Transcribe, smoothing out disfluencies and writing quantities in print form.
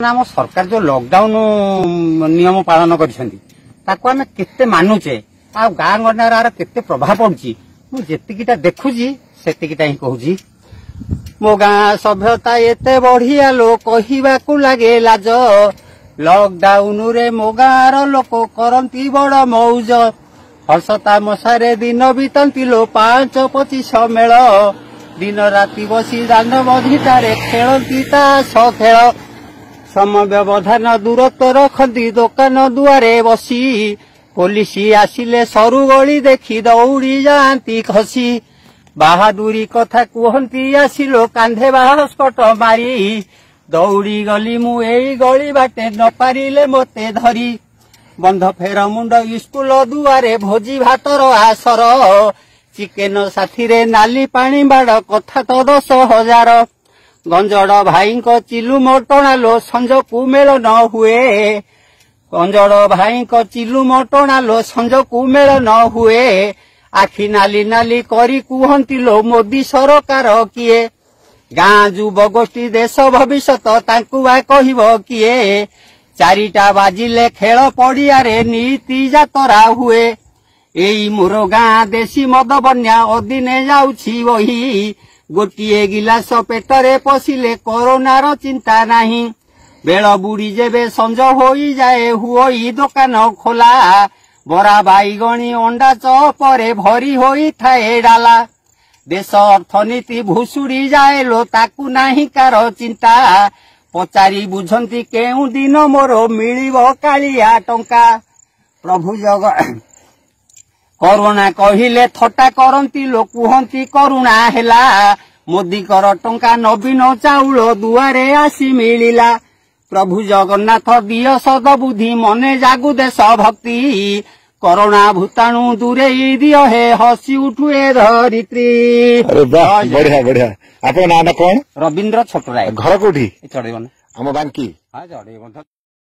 आम सरकार जो लॉकडाउन नियम पालन करते मानुचे आ गाँ गंडार केते प्रभाव पड़ुची मुझे देखुची सेतिकिटा ही कहूची। मो गाँ सभ्यता एते बढ़िया लो कहवाकू लगे लाज लॉकडाउन रे मो गाँर लोक करती बड़ मौज हर्षता मशारे दिन बीतंती लो 5-25 मेल दिन राति बसी दान मझिटारे खेलती ताश खेल समय व्यवधान दूरत्व रखती दुकान दुआरे बसी पुलिस आसिले सरु गली देखी दौड़ी जाती खसी बाहादुरी कथा कहती आसिलो कांधे बाहस्पट मारी दौड़ी गली मु एई गली बाटे न पारिले मते धरी बंध फेर मुंड स्कूल दुआरे भोजी भातर आसर चिकेन साथी रे नाली पानी बाड़ कथा तो 10,000 गंजड़ भाई को चिलु मोटना लो संज को मेल न हुए गंजड़ भाई को चिलु मोटना लो संज को मेल न हुए आखि नाली नाली करी कुहंती लो मोदी सरकार किए गाँ युव गोष्ठी देश भविष्यत तांकु बा कहिबो किए 4टा बाजिले खेल पड़ियारे नीति जातरा हुए एई मोर गाँ देशी मद बन्या अदिने जाउछि वही गोटिए गिलास पेटरे पशिले कोरोनार चिंता नाही बेल बुड़ी जेबे संज होई जाए हुई दुकान खोला बरा बाईगणी अंडा चपरे भरी होई थाए डाला देश अर्थनीति भुसुड़ी जाए लो ताकू नाही कार चिंता पचारी बुझंती केउ दिन मोर मिलिबो कालिया टंका प्रभु जग करुणा कहिले थट्टा करती लो कुहंती करुणा हेला मोदी कर टंका नवीन चाउल दुआरे आसी मिलिला प्रभु जगन्नाथ दिय सद बुद्धि मने जागु देश भक्ति कोरोना भूताणु दूरे दियो हे हसी उठुए धरित्री। अरे वाह बढ़िया बढ़िया। आपन नाम कौन? रविंद्र छोटराय। घर कोठी? चढ़ेबन। हम बांकी। हां चढ़ेबन।